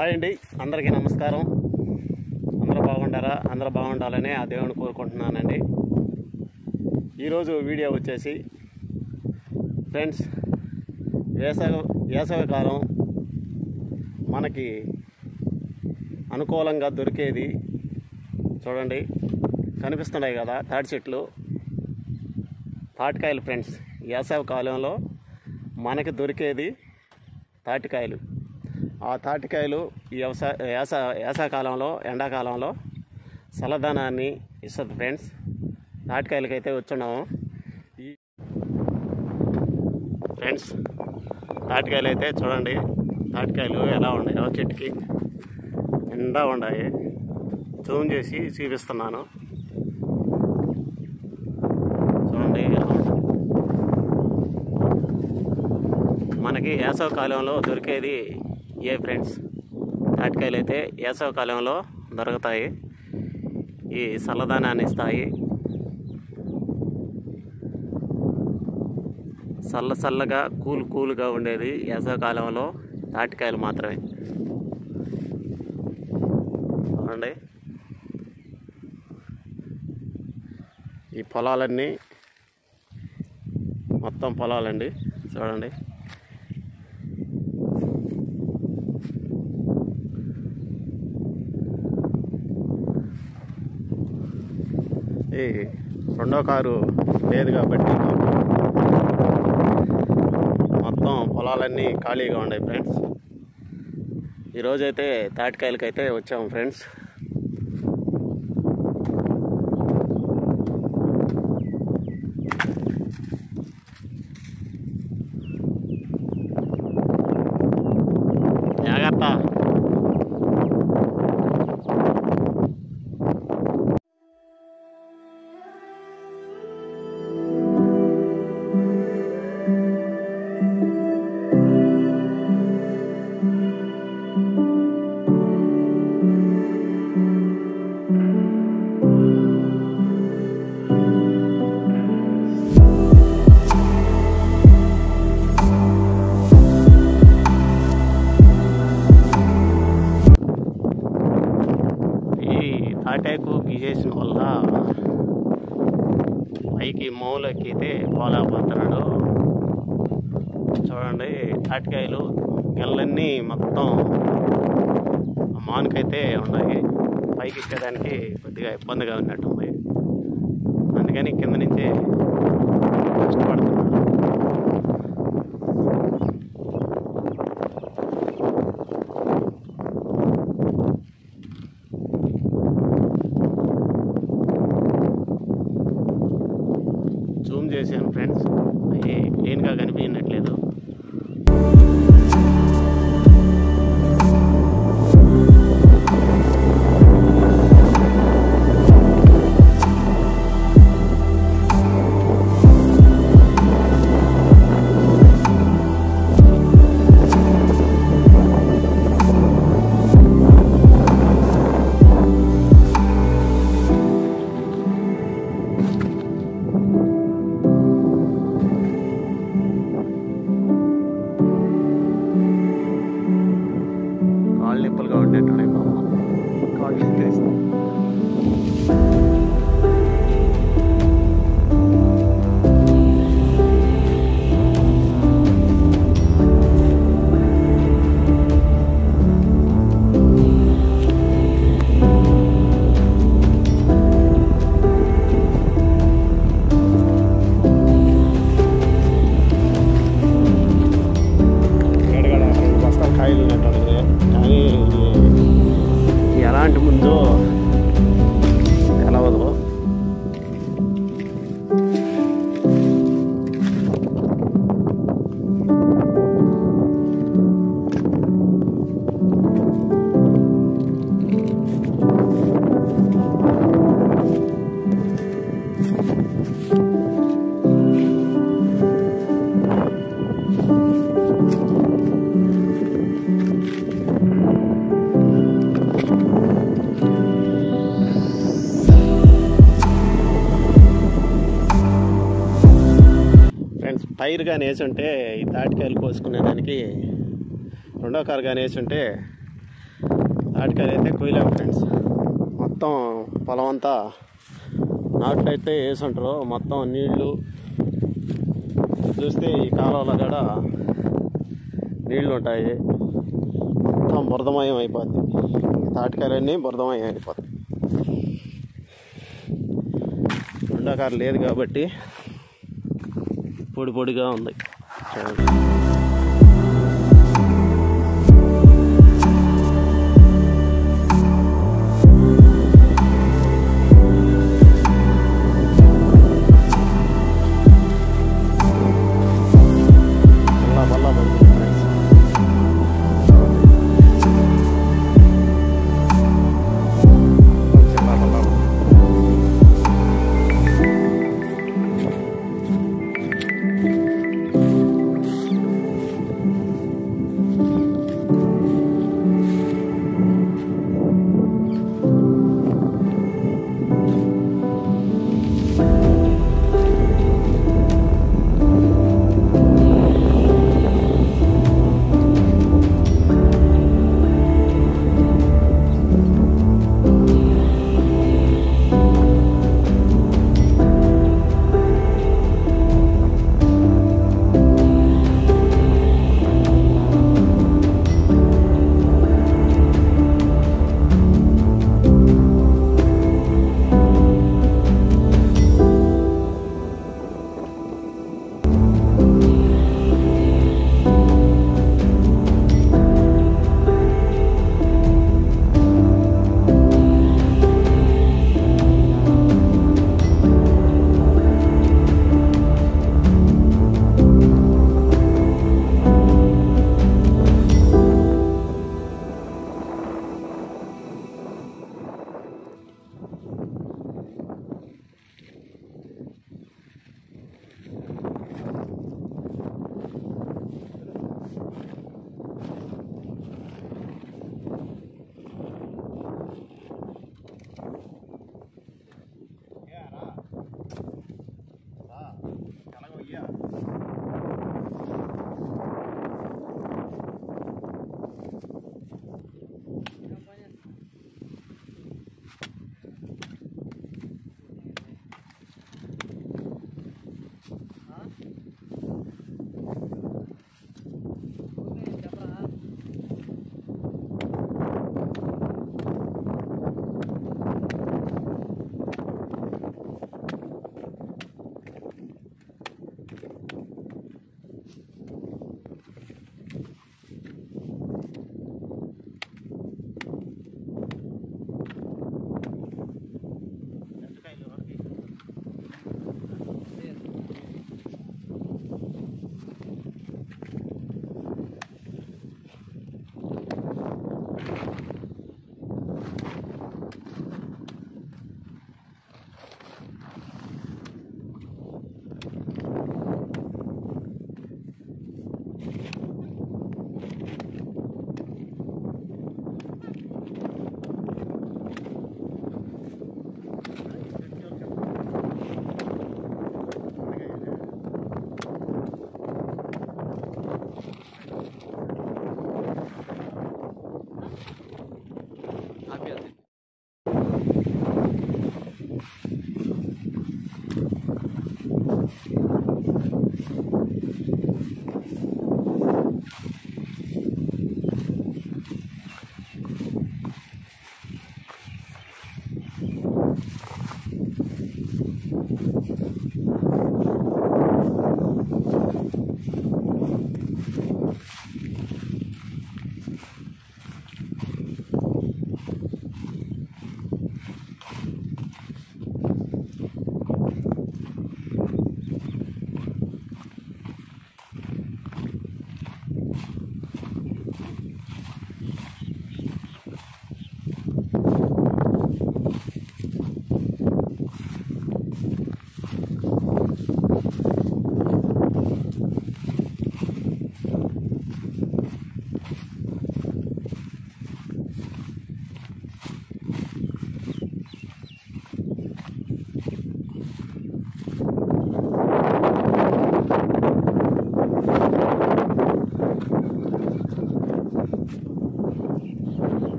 Hi అండి, అందరికీ నమస్కారం. అందరూ బాగుండారా? అందరూ బాగుండాలని ఆ దేవుని కోరుకుంటున్నానండి. ఈరోజు వీడియో వచ్చేసి ఫ్రెండ్స్, వేసవికాలం మనకి అనుకూలంగా దొరికేది చూడండి, కనిపిస్తున్నాయి కదా తాటి చెట్లు, తాటికాయలు. ఫ్రెండ్స్, వేసవి కాలంలో మనకి దొరికేది తాటికాయలు. ఆ తాటికాయలు ఈ వేసవికాలంలో, ఎండాకాలంలో చల్లదనాన్ని ఇస్తుంది. ఫ్రెండ్స్, తాటికాయలకైతే వచ్చున్నాము. ఫ్రెండ్స్, తాటికాయలు అయితే చూడండి, తాటికాయలు ఎలా ఉన్నాయో చెట్టుకి నిండా ఉన్నాయి. జూమ్ చేసి చూపిస్తున్నాను, చూడండి. మనకి వేసవి కాలంలో దొరికేది ఫ్రెండ్స్, తాటికాయలు అయితే వేసవి కాలంలో దొరుకుతాయి. ఈ చల్లదనాన్ని ఇస్తాయి. చల్లగా కూల్గా ఉండేది వేసవి కాలంలో తాటికాయలు మాత్రమే. చూడండి, ఈ పొలాలన్నీ మొత్తం పొలాలండి. చూడండి, ఈ రెండో కారు లేదు కాబట్టి మొత్తం పొలాలన్నీ ఖాళీగా ఉన్నాయి. ఫ్రెండ్స్, ఈరోజైతే తాటికాయలకైతే వచ్చాము. ఫ్రెండ్స్, జాగ్రత్త. తాటాకు గీసేసిన వల్ల పైకి మూలెక్కితే పోలేకపోతున్నాడు. చూడండి, తాటికాయలు గెల్లన్నీ మొత్తం మానుకైతే ఉన్నాయి. పైకి ఎక్కడానికి కొద్దిగా ఇబ్బందిగా ఉన్నట్టుంది. అందుకని కింద నుంచే కష్టపడుతున్నాడు. జూమ్ చేశాను ఫ్రెండ్స్, అవి క్లీన్గా కనిపించట్లేదు. కాళ్ళు నిప్పులుగా ఉండేట్టున్నాయి. కాళ్ళు ఎత్తేస్తాం. కాయలు ఉన్నట్టు, కానీ ఎలాంటి ముందో తెలవదు. టైర్ కానీ వేసుంటే ఈ తాటికాయలు కోసుకునేదానికి రెండో కారు కానీ వేసుంటే తాటికాయలు అయితే కొయ్యలేము ఫ్రెండ్స్. మొత్తం పొలం అంతా నాట్లయితే వేసుంటారు. మొత్తం నీళ్లు చూస్తే ఈ కాలువలో కూడా నీళ్లు ఉంటాయి. మొత్తం బురదమయం అయిపోద్ది. తాటికాయలన్నీ బురదమయం అయిపోతాయి. ఎండాకాలం లేదు కాబట్టి పొడి పొడిగా ఉంది. చూడండి.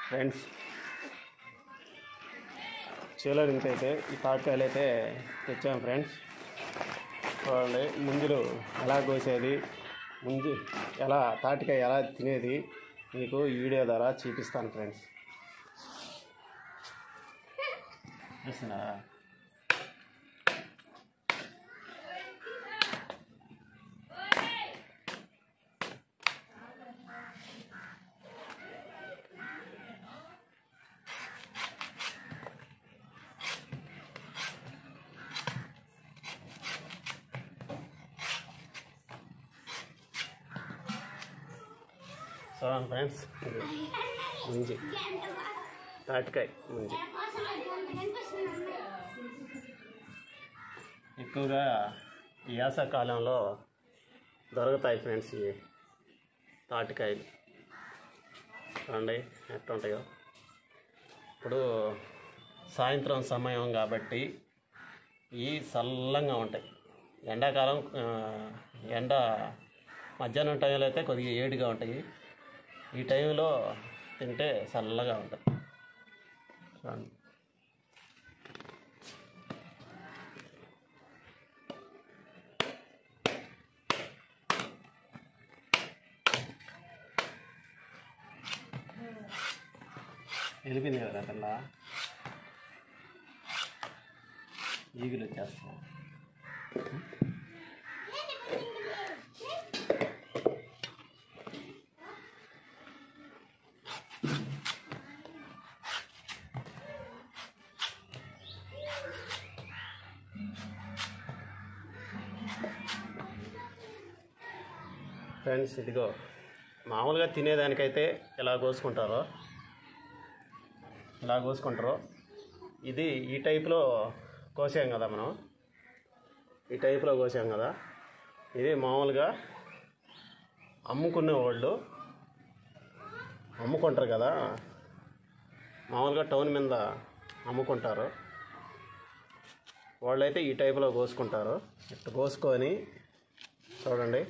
ఫ్రెండ్స్, చేలో నుంచి అయితే ఈ తాటికాయలు అయితే తెచ్చాము ఫ్రెండ్స్. చూడండి ముంజులు ఎలా కోసేది, ముంజు ఎలా తాటికాయ ఎలా తినేది మీకు ఈ వీడియో ద్వారా చూపిస్తాను ఫ్రెండ్స్. చూస్తున్నారా? చూడండి ఫ్రెండ్స్, ముంజి తాటికాయ ముంజి ఎక్కువగా ఈ వేసవకాలంలో దొరుకుతాయి ఫ్రెండ్స్. ఈ తాటికాయలు చూడండి ఎట్లా ఉంటాయో. ఇప్పుడు సాయంత్రం సమయం కాబట్టి ఇవి చల్లంగా ఉంటాయి. ఎండాకాలం ఎండ మధ్యాహ్నం టైంలో అయితే కొద్దిగా ఏడుగా ఉంటాయి. ఈ టైంలో తింటే చల్లగా ఉంటుంది. చూడండి వెళ్ళిపోయింది కదా పిల్ల, ఈగులు వచ్చేస్తాం. ఫ్రెండ్స్, ఇదిగో మామూలుగా తినేదానికైతే ఇలా కోసుకుంటారు. ఇది ఈ టైప్లో కోసాం కదా మనం, ఈ టైప్లో కోసాం కదా. ఇది మామూలుగా అమ్ముకునే వాళ్ళు అమ్ముకుంటారు కదా, మామూలుగా టౌన్ మీద అమ్ముకుంటారు వాళ్ళైతే ఈ టైప్లో కోసుకుంటారు. ఇట్లా కోసుకొని చూడండి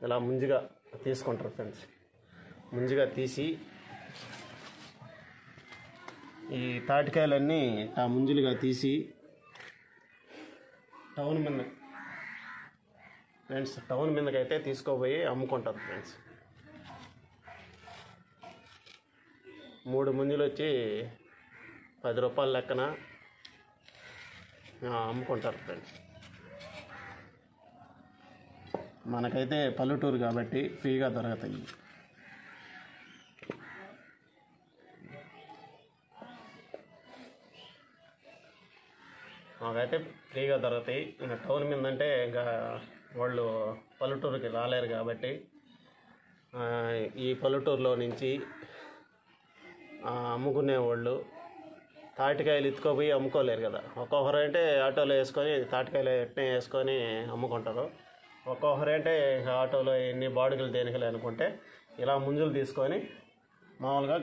ఇలా ముంజుగా తీసుకుంటారు ఫ్రెండ్స్. ముంజుగా తీసి ఈ తాటికాయలన్నీ ఆ ముంజులుగా తీసి టౌన్ మీదకైతే తీసుకోపోయి అమ్ముకుంటారు ఫ్రెండ్స్. 3 ముంజులు వచ్చి 10 రూపాయల లెక్కన అమ్ముకుంటారు ఫ్రెండ్స్. మనకైతే పల్లెటూరు కాబట్టి ఫ్రీగా దొరుకుతాయి. మాకైతే ఫ్రీగా దొరుకుతాయి. ఇంకా టౌన్ మీద అంటే ఇంకా వాళ్ళు పల్లెటూరుకి రాలేరు కాబట్టి ఈ పల్లెటూరులో నుంచి అమ్ముకునే వాళ్ళు తాటికాయలు ఎత్తుకోపోయి అమ్ముకోలేరు కదా. ఒక్కొక్కరు అంటే ఆటోలో వేసుకొని తాటికాయలు ఎట్నే వేసుకొని అమ్ముకుంటారు. ఒక్కొక్కరు అంటే ఆటోలో ఎన్ని బాడుగులు దేనికలు అనుకుంటే ఇలా ముంజులు తీసుకొని మామూలుగా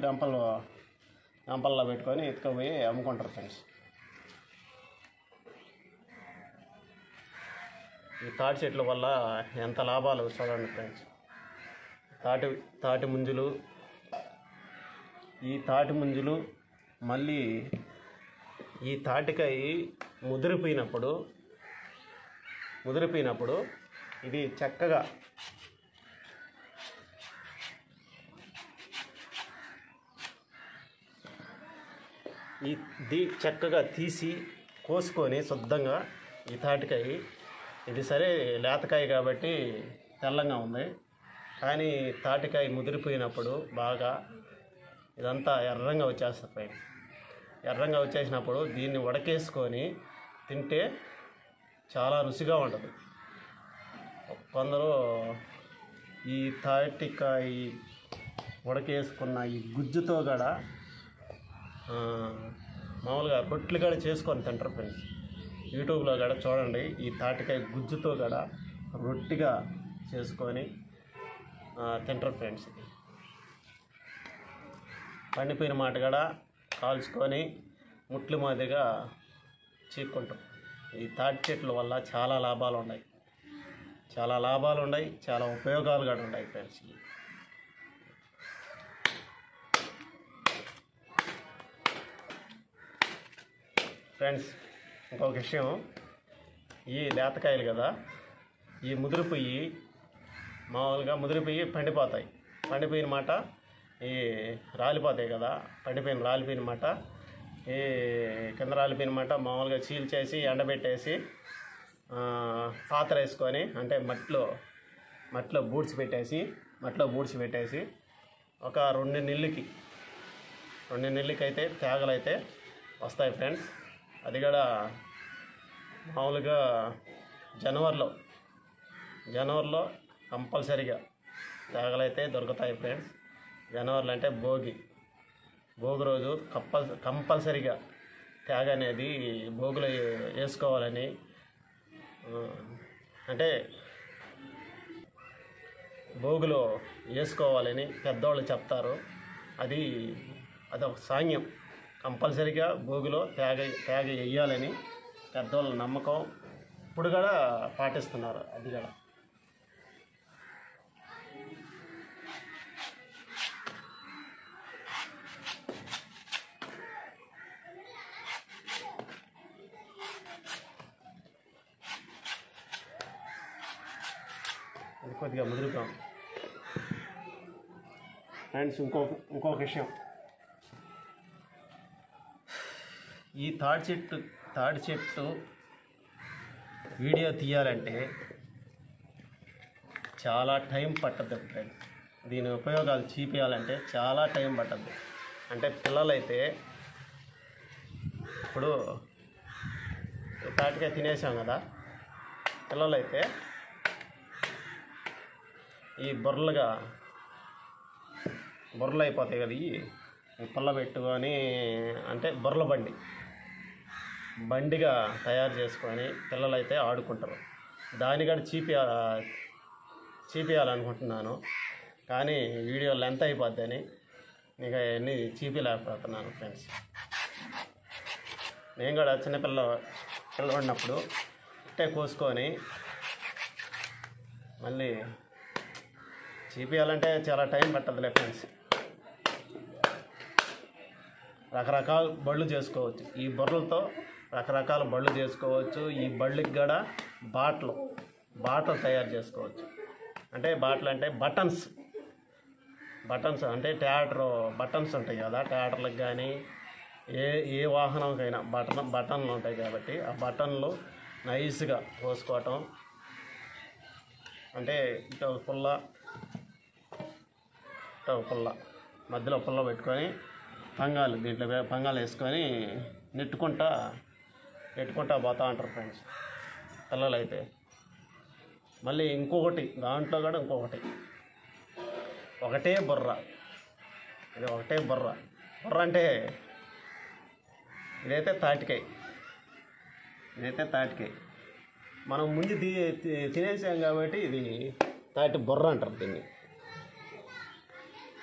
గంపల్లో పెట్టుకొని ఎత్తుకుపోయి అమ్ముకుంటారు ఫ్రెండ్స్. ఈ తాటి చెట్ల వల్ల ఎంత లాభాలు చూడండి ఫ్రెండ్స్. తాటి ముంజులు, ఈ తాటి ముంజులు మళ్ళీ ఈ తాటికాయ ముదిరిపోయినప్పుడు ఇది చక్కగా చక్కగా తీసి కోసుకొని శుద్ధంగా ఈ తాటికాయ, ఇది సరే లేతకాయ కాబట్టి తెల్లంగా ఉంది, కానీ తాటికాయ ముదిరిపోయినప్పుడు బాగా ఇదంతా ఎర్రంగా వచ్చేస్తుంది. ఎర్రంగా వచ్చేసినప్పుడు దీన్ని ఉడకేసుకొని తింటే చాలా రుచిగా ఉంటుంది. కొందరు ఈ తాటికాయ ఉడకేసుకున్న ఈ గుజ్జుతో కూడా మామూలుగా రొట్టెలు కూడా చేసుకొని తింటారు ఫ్రెండ్స్. యూట్యూబ్లో కూడా చూడండి, ఈ తాటికాయ గుజ్జుతో కూడా రొట్టెగా చేసుకొని తింటారు ఫ్రెండ్స్. పండిపోయిన మాట కూడా కాల్చుకొని ముట్లు మాదిరిగా చీక్కుంటాం. ఈ తాటి చెట్ల వల్ల చాలా లాభాలు ఉన్నాయి, చాలా లాభాలు ఉన్నాయి, చాలా ఉపయోగాలు కూడా ఉన్నాయి ఫ్రెండ్స్. ఫ్రెండ్స్ ఇంకొక విషయం, ఈ లేతకాయలు కదా, ఈ ముదిరిపోయి మామూలుగా ముదిరిపోయి పండిపోతాయి. పండిపోయిన మాట ఈ రాలిపోతాయి కదా, రాలిపోయిన మాట ఈ కింద రాలిపోయిన మాట మామూలుగా చీల్చేసి ఎండబెట్టేసి పాత్ర వేసుకొని, అంటే మట్టిలో బూడ్చి పెట్టేసి ఒక 2 నెలలకి అయితే తేగలు అయితే వస్తాయి ఫ్రెండ్స్. అది కూడా మామూలుగా జనవరిలో కంపల్సరిగా తేగలైతే దొరుకుతాయి ఫ్రెండ్స్. జనవరిలో అంటే భోగి రోజు కంపల్సరిగా తేగ అనేది భోగిలో వేసుకోవాలని, అంటే భోగిలో వేసుకోవాలని పెద్దవాళ్ళు చెప్తారు. అదొక సాంగ్యం. కంపల్సరిగా భోగిలో తేగ వేయాలని పెద్దవాళ్ళ నమ్మకం. ఇప్పుడు కూడా పాటిస్తున్నారు. అది కూడా కొద్దిగా ముదురుతాం ఫ్రెండ్స్. ఇంకొక విషయం, ఈ తాడి చెట్టు వీడియో తీయాలంటే చాలా టైం పట్టద్దు ఫ్రెండ్స్. దీని ఉపయోగాలు చూపించాలంటే చాలా టైం పట్టద్దు. అంటే పిల్లలైతే ఇప్పుడు తాటికాయ తినేసాం కదా, పిల్లలైతే ఈ బొర్రలు అయిపోతాయి కదా, ఈ పుల్ల పెట్టుకొని, అంటే బొర్రల బండిగా తయారు చేసుకొని పిల్లలైతే ఆడుకుంటారు. దాన్ని కూడా చీపియాలనుకుంటున్నాను, కానీ వీడియో లెంత్ అయిపోద్దని ఇంకా అన్నీ చీపిలేకపోతున్నాను ఫ్రెండ్స్. నేను కూడా పిల్లవాడినప్పుడు ఇట్టే కోసుకొని మళ్ళీ చీపియాలంటే చాలా టైం పట్టదులే ఫ్రెండ్స్. రకరకాల బళ్ళు చేసుకోవచ్చు, ఈ బొర్రలతో రకరకాల బళ్ళు చేసుకోవచ్చు. ఈ బళ్ళకి కూడా బాటలు తయారు చేసుకోవచ్చు. అంటే బాటలు అంటే బటన్స్ అంటే బటన్స్ ఉంటాయి కదా, ట్రాక్టర్లకు కానీ ఏ వాహనంకైనా బటన్లు ఉంటాయి కాబట్టి ఆ బటన్లు నైస్గా కోసుకోవటం. అంటే ఇటు పుల్ల మధ్యలో పుల్ల పెట్టుకొని దీంట్లో పంగాలు వేసుకొని నెట్టుకుంటా పోతూ ఉంటారు ఫ్రెండ్స్ పిల్లలు అయితే. మళ్ళీ దాంట్లో కూడా ఒకటే బుర్ర అంటే ఇదైతే తాటికాయ. మనం ముందు తినేసాం కాబట్టి ఇది తాటి బుర్ర అంటారు. దీన్ని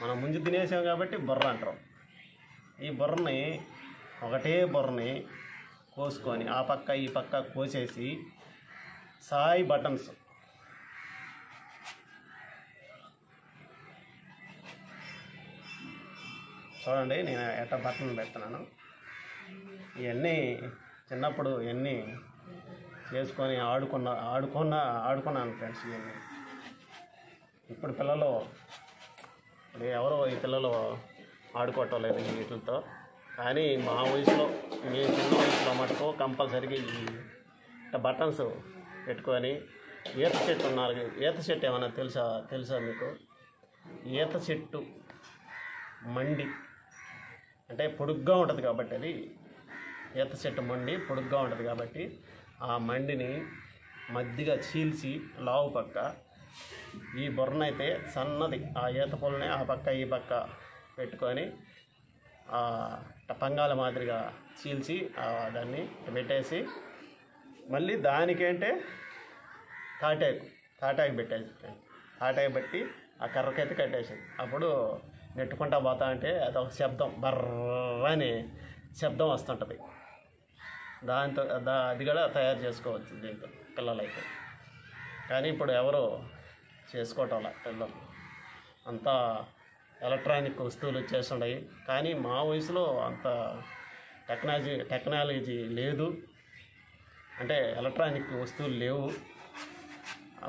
మనం ముందు తినేసాం కాబట్టి బుర్ర అంటారు. ఈ ఒకటే బుర్రని కోసుకొని ఆ పక్క ఈ పక్క కోసేసి సాయి బటన్స్ చూడండి, నేను ఎట్ట బటన్ పెడుతున్నాను. ఇవన్నీ చిన్నప్పుడు ఇవన్నీ చేసుకొని ఆడుకున్నాను ఫ్రెండ్స్. ఇవన్నీ ఇప్పుడు ఎవరో ఈ పిల్లలు ఆడుకోవటం లేదు వీటితో. కానీ మా వయసులో, మీ చిన్న వయసులో మటుకు కంపల్సరీగా ఈ బటన్స్ పెట్టుకొని ఈత చెట్టు ఏమైనా తెలుసా మీకు? ఈత చెట్టు మండి అంటే పొడుగ్గా ఉంటుంది కాబట్టి, అది ఈత చెట్టు మండి పొడుగ్గా ఉంటుంది కాబట్టి ఆ మండిని మధ్యగా చీల్చి లావు పక్క ఈ బొర్రనైతే సన్నది ఆ ఈత పొలని ఆ పక్క ఈ పక్క పెట్టుకొని పంగాల మాదిరిగా చీల్చి దాన్ని పెట్టేసి మళ్ళీ దానికేంటే తాటాకు పెట్టేసి పెట్టి ఆ కర్రకైతే కట్టేసి అప్పుడు నెట్టుకుంటా పోతా అంటే అదొక శబ్దం, బర్రని శబ్దం వస్తుంటుంది. దాంతో అది కూడా తయారు చేసుకోవచ్చు దీంతో పిల్లలైతే. కానీ ఇప్పుడు ఎవరు చేసుకోవటం పిల్లలు అంతా ఎలక్ట్రానిక్ వస్తువులు వచ్చేస్తున్నాయి. కానీ మా వయసులో అంత టెక్నాలజీ లేదు, అంటే ఎలక్ట్రానిక్ వస్తువులు లేవు.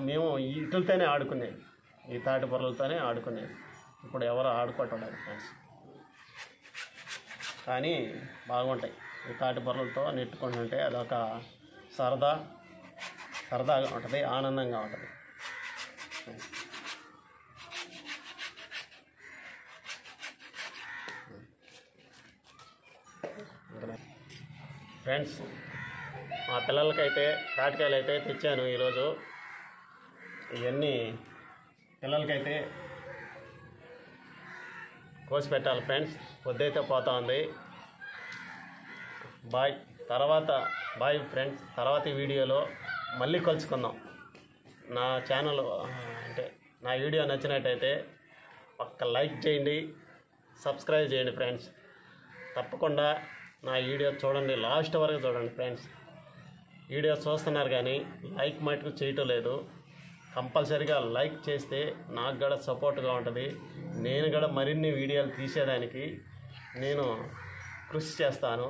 మేము వీటితోనే ఆడుకునేది, ఈ తాటి పొరలతోనే ఆడుకునేది. ఇప్పుడు ఎవరు ఆడుకోవటం లేదు ఫ్రెండ్స్. కానీ బాగుంటాయి ఈ తాటి పొరలతో నెట్టుకుంటుంటే, అదొక సరదాగా ఉంటుంది, ఆనందంగా ఉంటుంది. ఫ్రెండ్స్, మా పిల్లలకైతే తాటికాయలు అయితే తెచ్చాను ఈరోజు. ఇవన్నీ పిల్లలకైతే కోసి పెట్టాలి ఫ్రెండ్స్. పొద్దైతే పోతా ఉంది. Bye friends. తర్వాత ఈ వీడియోలో మళ్ళీ కలుసుకుందాం. నా ఛానల్ అంటే నా వీడియో నచ్చినట్టయితే ఒక్క లైక్ చేయండి, సబ్స్క్రైబ్ చేయండి ఫ్రెండ్స్. తప్పకుండా నా వీడియో చూడండి, లాస్ట్ వరకు చూడండి ఫ్రెండ్స్. వీడియో చూస్తున్నారు కానీ లైక్ మటుకు చేయటం లేదు. కంపల్సరీగా లైక్ చేస్తే నాకు కూడా సపోర్ట్గా ఉంటుంది. నేను కూడా మరిన్ని వీడియోలు తీసేదానికి నేను కృషి చేస్తాను.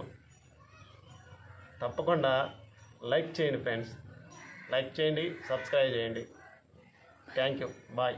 తప్పకుండా లైక్ చేయండి ఫ్రెండ్స్. లైక్ చేయండి, సబ్స్క్రైబ్ చేయండి. Thank you. బాయ్.